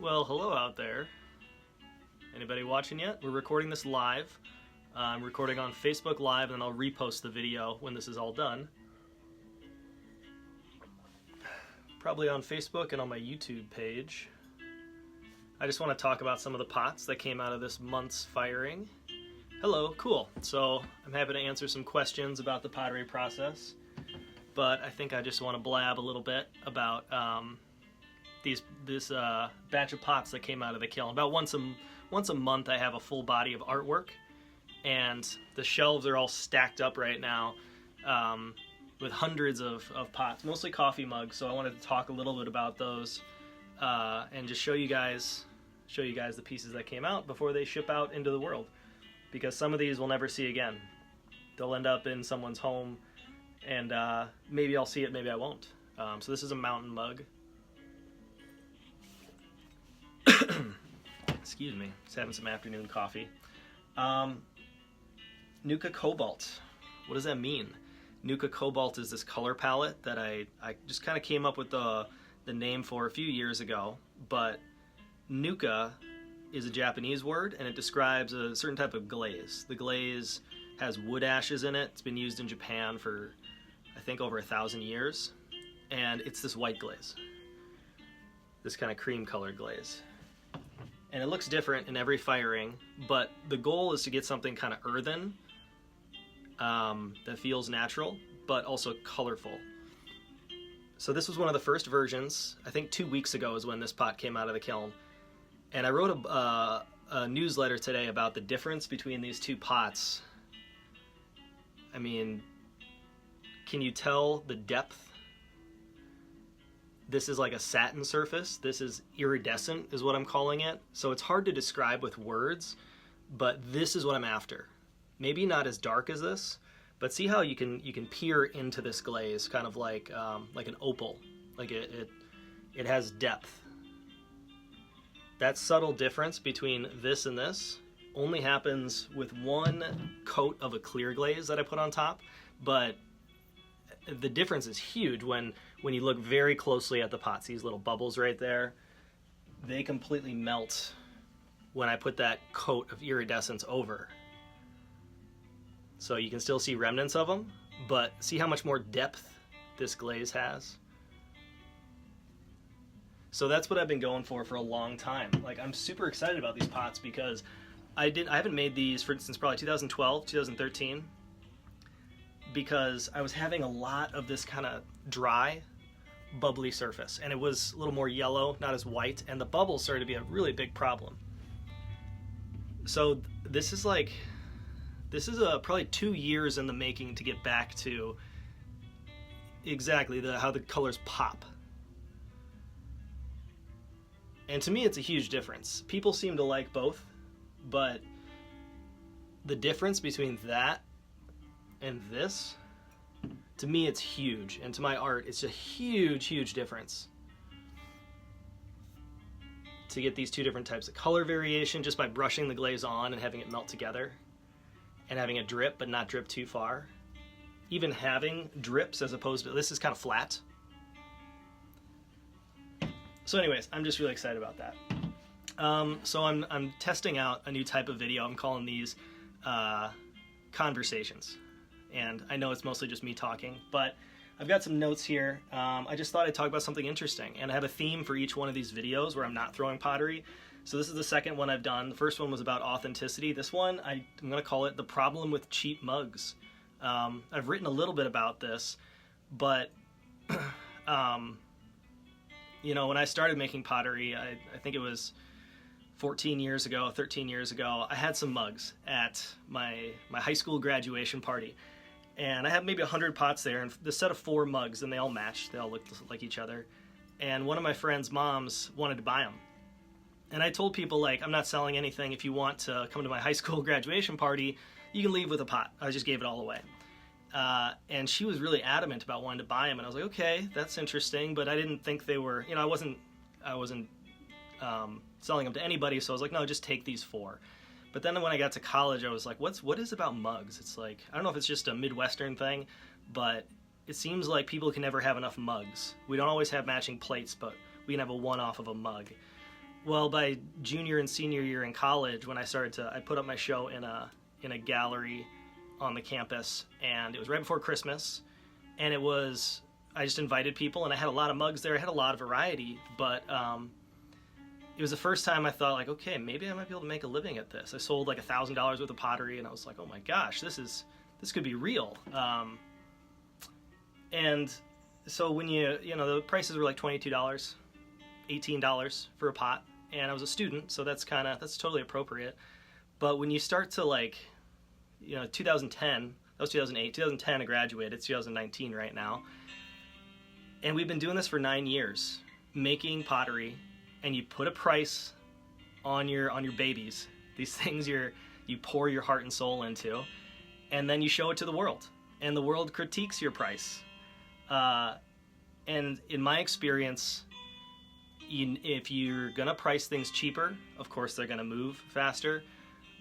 Well, hello out there. Anybody watching yet? We're recording this live. I'm recording on Facebook Live, and then I'll repost the video when this is all done. Probably on Facebook and on my YouTube page. I just want to talk about some of the pots that came out of this month's firing. Hello, cool. So I'm happy to answer some questions about the pottery process, but I think I just want to blab a little bit about this batch of pots that came out of the kiln. About once a month I have a full body of artwork, and the shelves are all stacked up right now with hundreds of pots, mostly coffee mugs. So I wanted to talk a little bit about those and just show you guys the pieces that came out before they ship out into the world, because some of these we'll never see again. They'll end up in someone's home, and maybe I'll see it, maybe I won't. So this is a mountain mug. Excuse me, just having some afternoon coffee. Nuka Cobalt. What does that mean? Nuka Cobalt is this color palette that I just kind of came up with the name for a few years ago, but Nuka is a Japanese word, and it describes a certain type of glaze. The glaze has wood ashes in it. It's been used in Japan for, I think, over 1,000 years, and it's this white glaze, this kind of cream colored glaze. And it looks different in every firing, but the goal is to get something kind of earthen that feels natural, but also colorful. So this was one of the first versions. I think 2 weeks ago is when this pot came out of the kiln. And I wrote a newsletter today about the difference between these two pots. I mean, can you tell the depth? This is like a satin surface. This is iridescent, is what I'm calling it. So it's hard to describe with words, but this is what I'm after. Maybe not as dark as this, but see how you can peer into this glaze, kind of like an opal. Like it has depth. That subtle difference between this and this only happens with one coat of a clear glaze that I put on top, but the difference is huge when you look very closely at the pots. These little bubbles right there, they completely melt when I put that coat of iridescence over. So you can still see remnants of them, but see how much more depth this glaze has? So that's what I've been going for a long time. Like, I'm super excited about these pots because I haven't made these, for instance, probably 2012, 2013, because I was having a lot of this kind of dry, bubbly surface, and it was a little more yellow, not as white, and the bubbles started to be a really big problem. So this is probably 2 years in the making to get back to exactly how the colors pop. And to me, it's a huge difference. People seem to like both, but the difference between that and this, to me, it's huge. And to my art, it's a huge, huge difference. To get these two different types of color variation just by brushing the glaze on and having it melt together, and having a drip but not drip too far. Even having drips as opposed to, this is kind of flat. So anyways, I'm just really excited about that. So I'm testing out a new type of video. I'm calling these conversations. And I know it's mostly just me talking, but I've got some notes here. I just thought I'd talk about something interesting, and I have a theme for each one of these videos where I'm not throwing pottery. So this is the second one I've done. The first one was about authenticity. This one, I'm going to call it the problem with cheap mugs. I've written a little bit about this, but when I started making pottery, I think it was 13 years ago, I had some mugs at my high school graduation party. And I had maybe 100 pots there, and the set of 4 mugs, and they all matched. They all looked like each other. And one of my friend's moms wanted to buy them. And I told people, like, I'm not selling anything. If you want to come to my high school graduation party, you can leave with a pot. I just gave it all away. And she was really adamant about wanting to buy them. And I was like, okay, that's interesting. But I didn't think they were, I wasn't selling them to anybody. So I was like, no, just take these 4. But then when I got to college, I was like, what is about mugs? It's like, I don't know if it's just a Midwestern thing, but it seems like people can never have enough mugs. We don't always have matching plates, but we can have a one-off of a mug. Well, by junior and senior year in college, when I put up my show in a gallery on the campus, and it was right before Christmas, and I just invited people, and I had a lot of mugs there. I had a lot of variety, but it was the first time I thought, like, okay, maybe I might be able to make a living at this. I sold like $1,000 worth of pottery, and I was like, oh my gosh, this could be real. And so when the prices were like $22, $18 for a pot, and I was a student, so that's totally appropriate. But when you start to 2010, that was 2008, 2010 I graduated, it's 2019 right now. And we've been doing this for 9 years, making pottery, and you put a price on your babies, these things you pour your heart and soul into, and then you show it to the world, and the world critiques your price. And in my experience, if you're gonna price things cheaper, of course they're gonna move faster,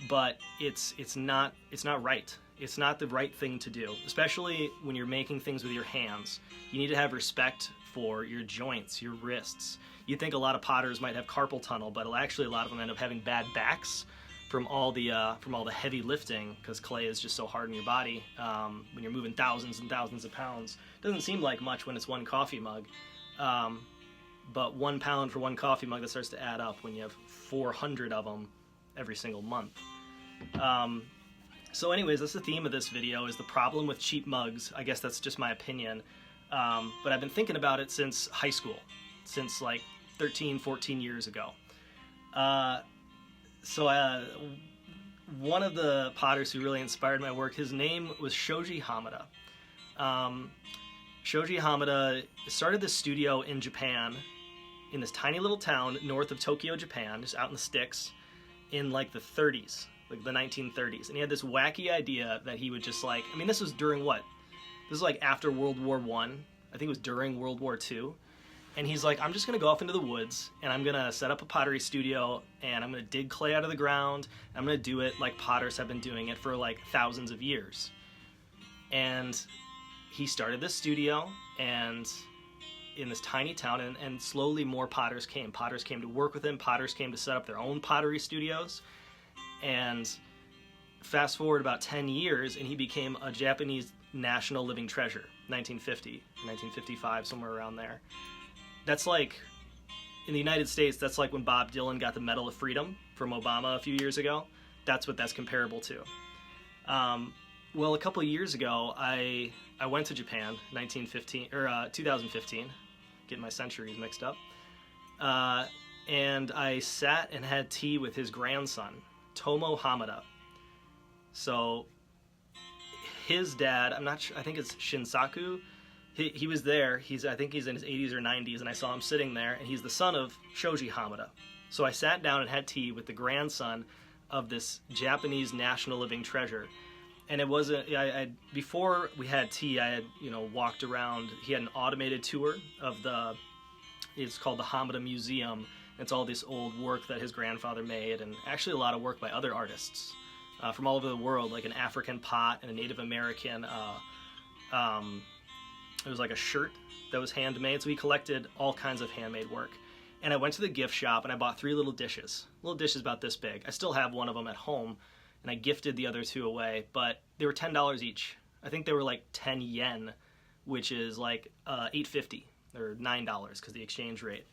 but it's not right. It's not the right thing to do, especially when you're making things with your hands. You need to have respect for your joints, your wrists. You think a lot of potters might have carpal tunnel, but actually a lot of them end up having bad backs from all the heavy lifting, because clay is just so hard on your body. When you're moving thousands and thousands of pounds, it doesn't seem like much when it's one coffee mug, but 1 pound for one coffee mug, that starts to add up when you have 400 of them every single month. So anyways, that's the theme of this video, is the problem with cheap mugs. I guess that's just my opinion. But I've been thinking about it since high school, since like 13, 14 years ago. One of the potters who really inspired my work, his name was Shoji Hamada. Shoji Hamada started this studio in Japan, in this tiny little town north of Tokyo, Japan, just out in the sticks, in like the 30s, like the 1930s. And he had this wacky idea that he would just this was during what? This was like after World War I. I think it was during World War II. And he's like, I'm just going to go off into the woods, and I'm going to set up a pottery studio, and I'm going to dig clay out of the ground, and I'm going to do it like potters have been doing it for like thousands of years. And he started this studio, and in this tiny town, and slowly more potters came. Potters came to work with him. Potters came to set up their own pottery studios. And fast forward about 10 years, and he became a Japanese national living treasure, 1950, 1955, somewhere around there. That's like, in the United States, that's like when Bob Dylan got the Medal of Freedom from Obama a few years ago. That's what that's comparable to. Well, a couple of years ago, I went to Japan, 2015, getting my centuries mixed up, and I sat and had tea with his grandson, Tomo Hamada. So his dad, I'm not sure, I think it's Shinsaku. He was there. I think he's in his 80s or 90s, and I saw him sitting there, and he's the son of Shoji Hamada. So I sat down and had tea with the grandson of this Japanese national living treasure. And it wasn't, before we had tea, I had, walked around. He had an automated tour of it's called the Hamada Museum. It's all this old work that his grandfather made, and actually a lot of work by other artists from all over the world, like an African pot and a Native American, it was like a shirt that was handmade. So he collected all kinds of handmade work. And I went to the gift shop and I bought 3 little dishes about this big. I still have one of them at home, and I gifted the other 2 away, but they were $10 each. I think they were like 10 yen, which is like $8.50 or $9 because the exchange rate.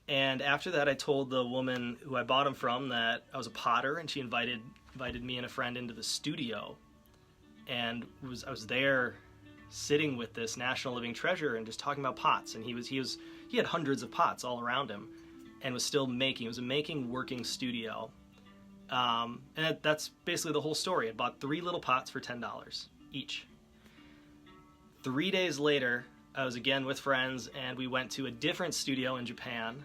And after that, I told the woman who I bought them from that I was a potter, and she invited me and a friend into the studio, and I was there sitting with this national living treasure and just talking about pots. And he had hundreds of pots all around him, and was still making. It was a working studio. And that's basically the whole story. I bought 3 little pots for $10 each. 3 days later, I was again with friends, and we went to a different studio in Japan,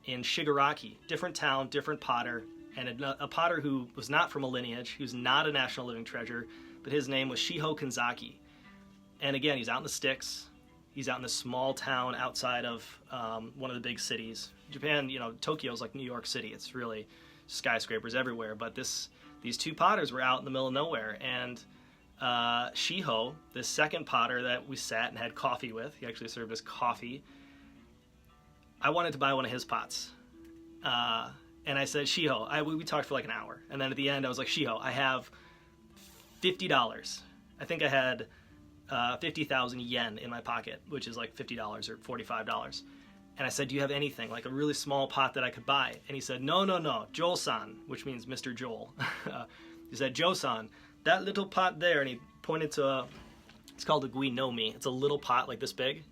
in Shigaraki. Different town, different potter, and a potter who was not from a lineage, who's not a national living treasure, but his name was Shiho Kanzaki. And again, he's out in the sticks. He's out in this small town outside of one of the big cities. Japan, Tokyo's like New York City. It's really skyscrapers everywhere. But these 2 potters were out in the middle of nowhere. And Shiho, the second potter that we sat and had coffee with, he actually served us coffee. I wanted to buy one of his pots. And I said, Shiho, we talked for like an hour. And then at the end, I was like, Shiho, I have $50. I think I had 50,000 yen in my pocket, which is like $50 or $45. And I said, do you have anything, like a really small pot that I could buy? And he said, no, Joel-san, which means Mr. Joel. He said, Joe-san, that little pot there, and he pointed to it's called a guinomi. It's a little pot like this big.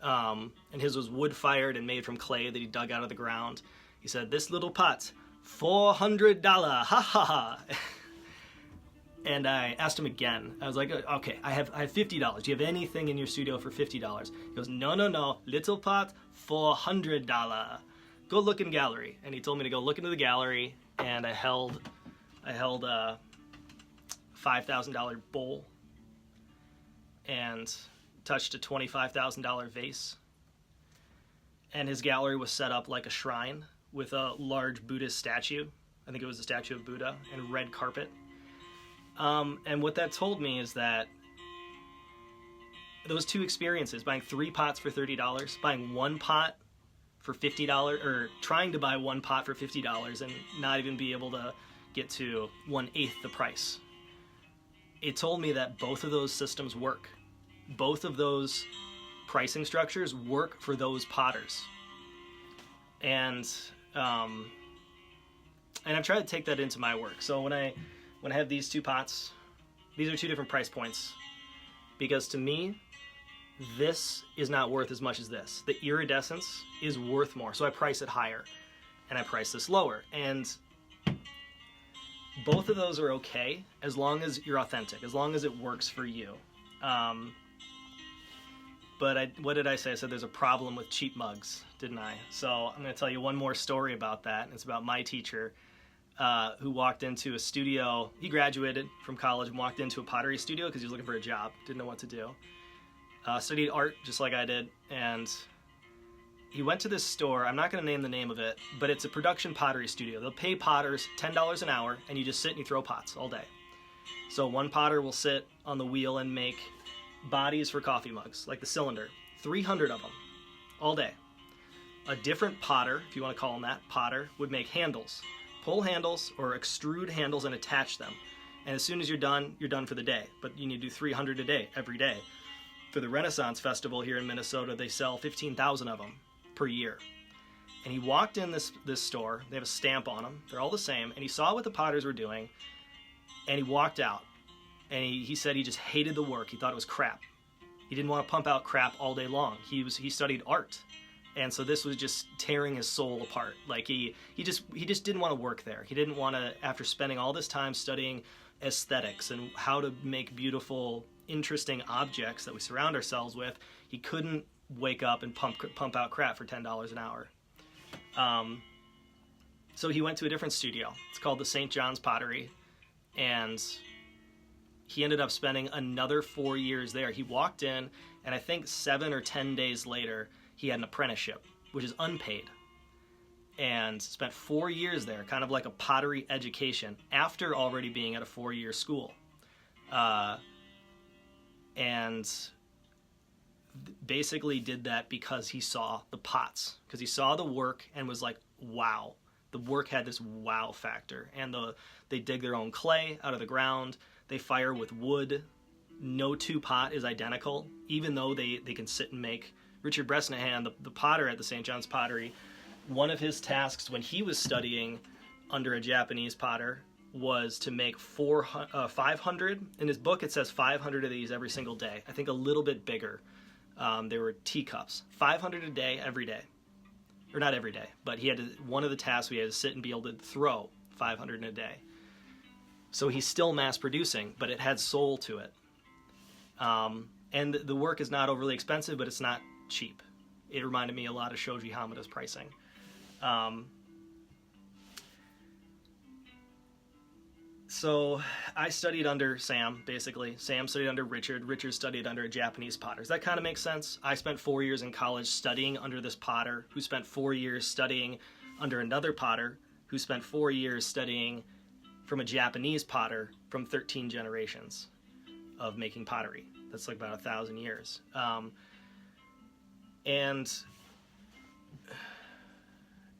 And his was wood-fired and made from clay that he dug out of the ground. He said, this little pot, $400, ha ha ha. And I asked him again. I was like, okay, I have $50. Do you have anything in your studio for $50? He goes, no, little pot, $400. Go look in gallery. And he told me to go look into the gallery, and I held a $5,000 bowl and touched a $25,000 vase. And his gallery was set up like a shrine with a large Buddhist statue. I think it was a statue of Buddha, and red carpet. And what that told me is that those two experiences, buying 3 pots for $30, buying 1 pot for $50, or trying to buy 1 pot for $50 and not even be able to get to 1/8 the price. It told me that both of those systems work. Both of those pricing structures work for those potters. And I've tried to take that into my work. So when I have these 2 pots, these are 2 different price points, because to me, this is not worth as much as this. The iridescence is worth more, so I price it higher, and I price this lower. And both of those are okay as long as you're authentic, as long as it works for you. But what did I say? I said there's a problem with cheap mugs, didn't I? So I'm going to tell you one more story about that. It's about my teacher, who walked into a studio. He graduated from college and walked into a pottery studio because he was looking for a job, didn't know what to do. Studied art just like I did, and he went to this store. I'm not going to name the name of it, but it's a production pottery studio. They'll pay potters $10 an hour, and you just sit and you throw pots all day. So one potter will sit on the wheel and make bodies for coffee mugs, like the cylinder, 300 of them all day. A different potter, if you want to call him that, potter, would make handles. Pull handles or extrude handles and attach them. And as soon as you're done for the day. But you need to do 300 a day, every day. For the Renaissance Festival here in Minnesota, they sell 15,000 of them per year. And he walked in this store. They have a stamp on them. They're all the same. And he saw what the potters were doing, and he walked out. And he said he just hated the work. He thought it was crap. He didn't want to pump out crap all day long. He studied art. And so this was just tearing his soul apart. Like he just didn't want to work there. He didn't want to, after spending all this time studying aesthetics and how to make beautiful, interesting objects that we surround ourselves with, he couldn't wake up and pump out crap for $10 an hour. So he went to a different studio. It's called the St. John's Pottery. And he ended up spending another 4 years there. He walked in, and I think 7 or 10 days later, he had an apprenticeship, which is unpaid, and spent 4 years there, kind of like a pottery education, after already being at a 4-year school. And basically did that because he saw the pots, because he saw the work and was like, wow. The work had this wow factor. And they dig their own clay out of the ground. They fire with wood. No 2 pot is identical, even though they can sit and make. Richard Bresnahan, the potter at the St. John's Pottery, one of his tasks when he was studying under a Japanese potter was to make 500. In his book, it says 500 of these every single day. I think a little bit bigger. They were teacups. 500 a day, every day. Or not every day, but one of the tasks we had to sit and be able to throw 500 in a day. So he's still mass producing, but it had soul to it. And the work is not overly expensive, but it's not cheap. It reminded me a lot of Shoji Hamada's pricing. So I studied under Sam, basically. Sam studied under Richard. Richard studied under a Japanese potter. Does that kind of make sense? I spent 4 years in college studying under this potter, who spent 4 years studying under another potter, who spent 4 years studying from a Japanese potter from 13 generations of making pottery. That's like about 1,000 years. And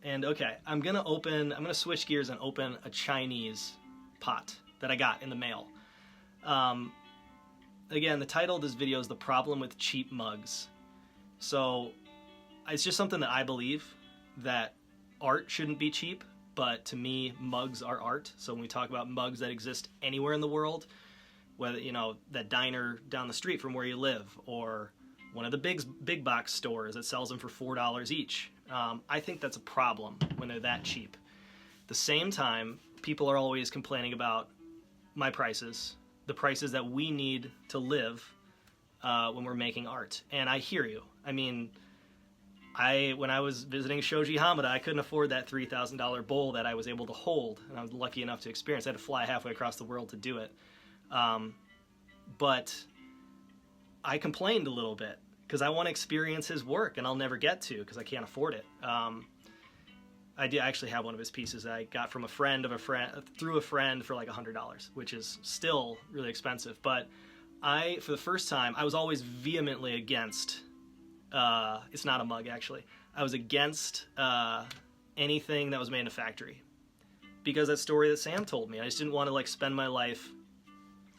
And okay, I'm gonna switch gears and open a Chinese pot that I got in the mail. Again, the title of this video is The Problem with Cheap Mugs. So it's just something that I believe, that art shouldn't be cheap, but to me, mugs are art. So when we talk about mugs that exist anywhere in the world, whether, you know, that diner down the street from where you live, or one of the big box stores that sells them for $4 each, I think that's a problem when they're that cheap. At the same time, people are always complaining about my prices, the prices that we need to live when we're making art. And I hear you. I mean, when I was visiting Shoji Hamada, I couldn't afford that $3,000 bowl that I was able to hold, and I was lucky enough to experience. I had to fly halfway across the world to do it. But I complained a little bit because I want to experience his work, and I'll never get to because I can't afford it. I actually have one of his pieces that I got from through a friend for like $100, which is still really expensive. But for the first time, I was always vehemently against, it's not a mug actually, I was against anything that was made in a factory. Because that story that Sam told me, I just didn't want to like spend my life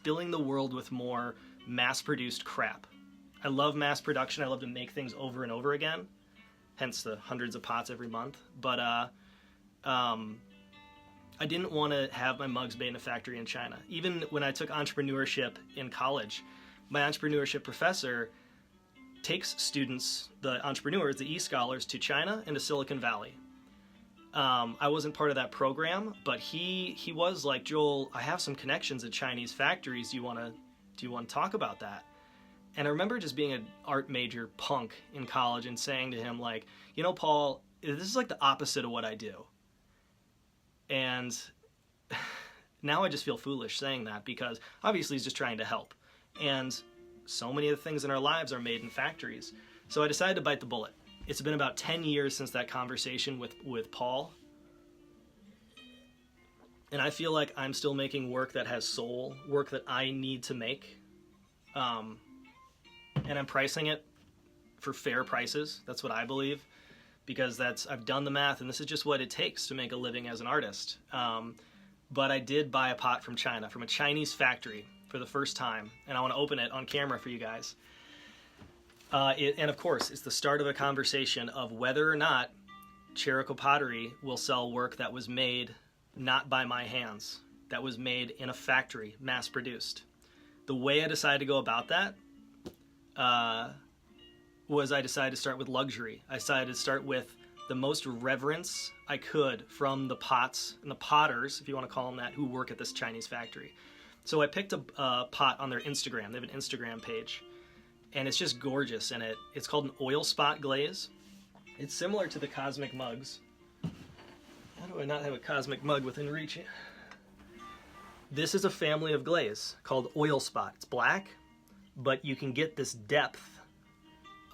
filling the world with more mass-produced crap. I love mass production, I love to make things over and over again. Hence the hundreds of pots every month. But I didn't want to have my mugs made in a factory in China. Even when I took entrepreneurship in college, my entrepreneurship professor takes students, the entrepreneurs, the e-scholars, to China and to Silicon Valley. I wasn't part of that program, but he was like, Joel, I have some connections at Chinese factories. Do you want to talk about that? And I remember just being an art major punk in college and saying to him, like, you know, Paul, this is like the opposite of what I do. And now I just feel foolish saying that, because obviously he's just trying to help. And so many of the things in our lives are made in factories. So I decided to bite the bullet. It's been about 10 years since that conversation with Paul. And I feel like I'm still making work that has soul, work that I need to make. And I'm pricing it for fair prices. That's what I believe, because I've done the math, and this is just what it takes to make a living as an artist. But I did buy a pot from China, from a Chinese factory for the first time, and I want to open it on camera for you guys. And of course, it's the start of a conversation of whether or not Cherico Pottery will sell work that was made not by my hands, that was made in a factory, mass-produced. The way I decided to go about that was I decided to start with luxury. I decided to start with the most reverence I could from the pots and the potters, if you want to call them that, who work at this Chinese factory. So I picked a pot on their Instagram. They have an Instagram page, and it's just gorgeous. And it's called an oil spot glaze. It's similar to the cosmic mugs. How do I not have a cosmic mug within reach? This is a family of glaze called oil spot. It's black, but you can get this depth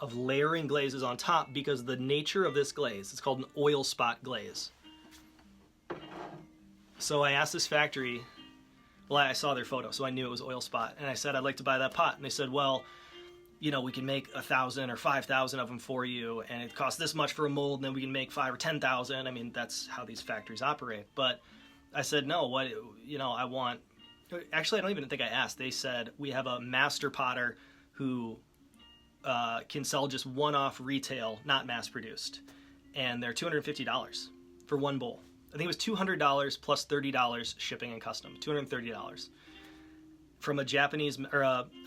of layering glazes on top because the nature of this glaze, it's called an oil spot glaze. So I asked this factory, well, I saw their photo, so I knew it was oil spot, and I said, I'd like to buy that pot. And they said, well, you know, we can make 1,000 or 5,000 of them for you, and it costs this much for a mold, and then we can make 5,000 or 10,000. I mean, that's how these factories operate. But I said, no, I want, actually, I don't even think I asked. They said, we have a master potter who can sell just one-off retail, not mass-produced. And they're $250 for one bowl. I think it was $200 plus $30 shipping and custom, $230 from a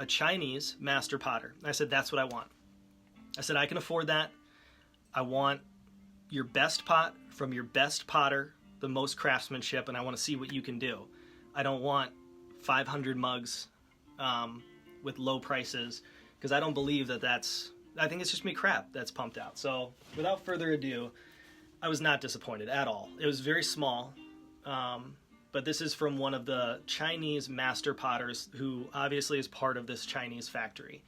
Chinese master potter. And I said, that's what I want. I said, I can afford that. I want your best pot from your best potter, the most craftsmanship, and I want to see what you can do. I don't want 500 mugs with low prices, because I don't believe I think it's just me crap that's pumped out. So without further ado, I was not disappointed at all. It was very small, but this is from one of the Chinese master potters who obviously is part of this Chinese factory.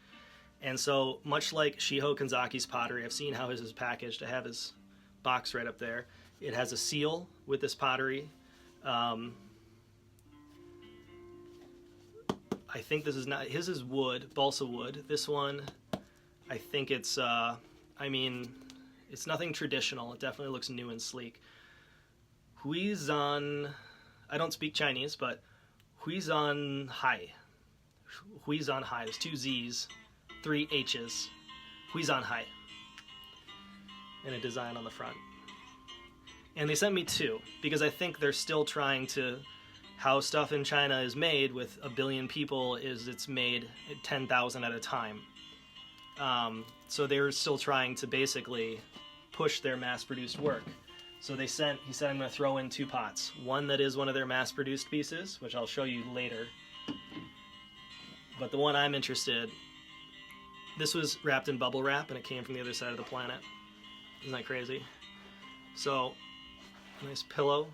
And so much like Shiho Kanzaki's pottery, I've seen how his is packaged. I have his box right up there. It has a seal with this pottery. I think this is not, his is wood, balsa wood. This one, I think it's, It's nothing traditional. It definitely looks new and sleek. Huizan, I don't speak Chinese, but Huizan Hai. Huizan Hai. There's 2 Z's, 3 H's. Huizan Hai. And a design on the front. And they sent me 2 because I think they're still trying to, how stuff in China is made with a billion people is it's made 10,000 at a time. So they're still trying to basically push their mass-produced work. So he said I'm going to throw in 2 pots. One that is one of their mass-produced pieces, which I'll show you later. But the one I'm interested, this was wrapped in bubble wrap and it came from the other side of the planet. Isn't that crazy? So, nice pillow.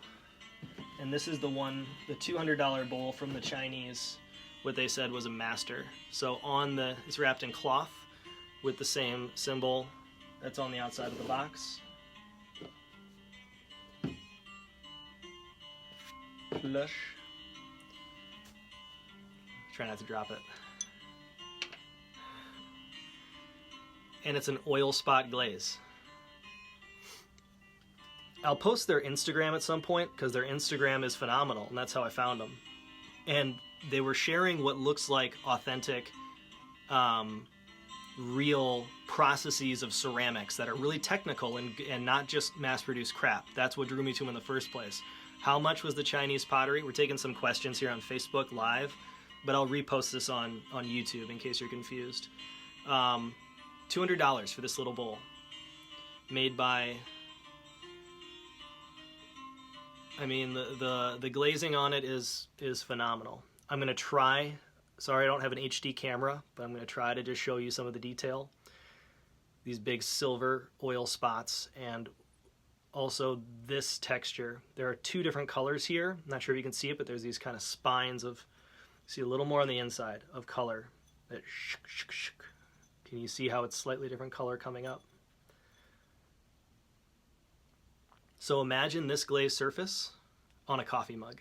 And this is the one, the $200 bowl from the Chinese, what they said was a master. So it's wrapped in cloth with the same symbol that's on the outside of the box. Plush. Try not to drop it. And it's an oil spot glaze. I'll post their Instagram at some point because their Instagram is phenomenal, and that's how I found them. And they were sharing what looks like authentic, real processes of ceramics that are really technical and not just mass-produced crap. That's what drew me to them in the first place. How much was the Chinese pottery? We're taking some questions here on Facebook Live, but I'll repost this on YouTube in case you're confused. $200 for this little bowl, made by, I mean, the glazing on it is phenomenal. I'm going to try, sorry I don't have an HD camera, but I'm going to try to just show you some of the detail. These big silver oil spots, and also this texture. There are 2 different colors here. I'm not sure if you can see it, but there's these kind of spines of, see a little more on the inside of color. That Can you see how it's slightly different color coming up? So imagine this glazed surface on a coffee mug.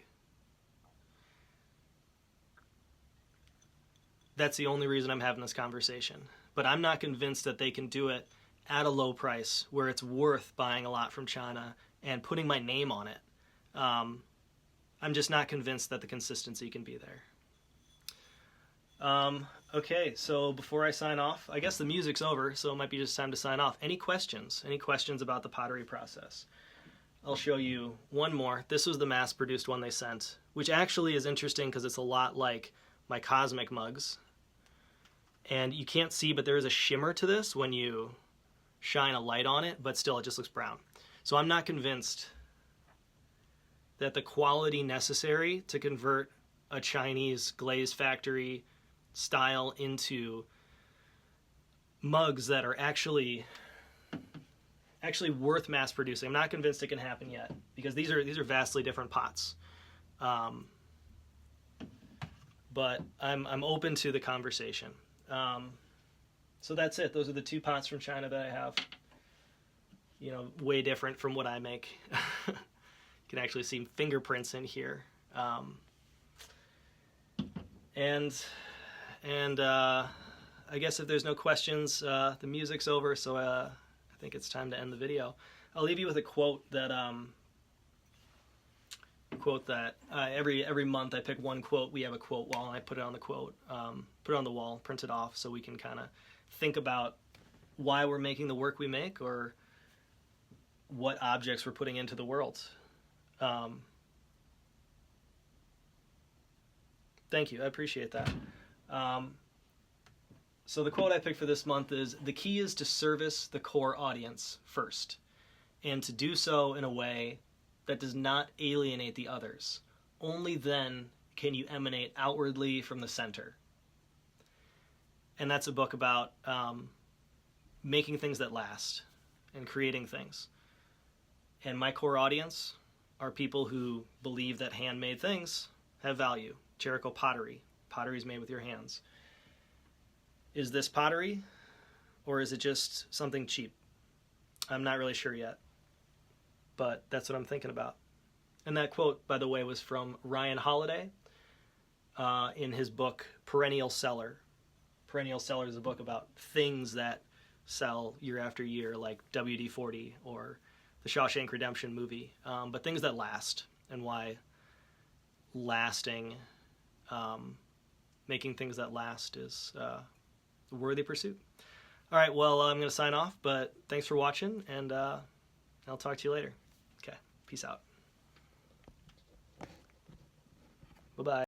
That's the only reason I'm having this conversation. But I'm not convinced that they can do it at a low price where it's worth buying a lot from China and putting my name on it. I'm just not convinced that the consistency can be there. Okay, so before I sign off, I guess the music's over, so it might be just time to sign off. Any questions? Any questions about the pottery process? I'll show you one more. This was the mass-produced one they sent, which actually is interesting because it's a lot like my cosmic mugs. And you can't see, but there is a shimmer to this when you shine a light on it, but still it just looks brown. So I'm not convinced that the quality necessary to convert a Chinese glaze factory style into mugs that are actually worth mass producing. I'm not convinced it can happen yet because these are vastly different pots. But I'm open to the conversation. So that's it. Those are the 2 pots from China that I have. You know, way different from what I make. You can actually see fingerprints in here. And I guess if there's no questions, the music's over, so I think it's time to end the video. I'll leave you with a quote that every month I pick one quote. We have a quote wall, and I put it on the put it on the wall, print it off, so we can kind of think about why we're making the work we make, or what objects we're putting into the world. Thank you, I appreciate that. So the quote I picked for this month is, "The key is to service the core audience first, and to do so in a way that does not alienate the others. Only then can you emanate outwardly from the center." And that's a book about making things that last and creating things. And my core audience are people who believe that handmade things have value. Jericho pottery. Pottery is made with your hands. Is this pottery, or is it just something cheap? I'm not really sure yet, but that's what I'm thinking about. And that quote, by the way, was from Ryan Holiday in his book Perennial Seller. Perennial Seller is a book about things that sell year after year, like WD-40 or the Shawshank Redemption movie, but things that last, and why lasting, making things that last is a worthy pursuit. All right, well, I'm going to sign off, but thanks for watching, and I'll talk to you later. Okay, peace out. Bye-bye.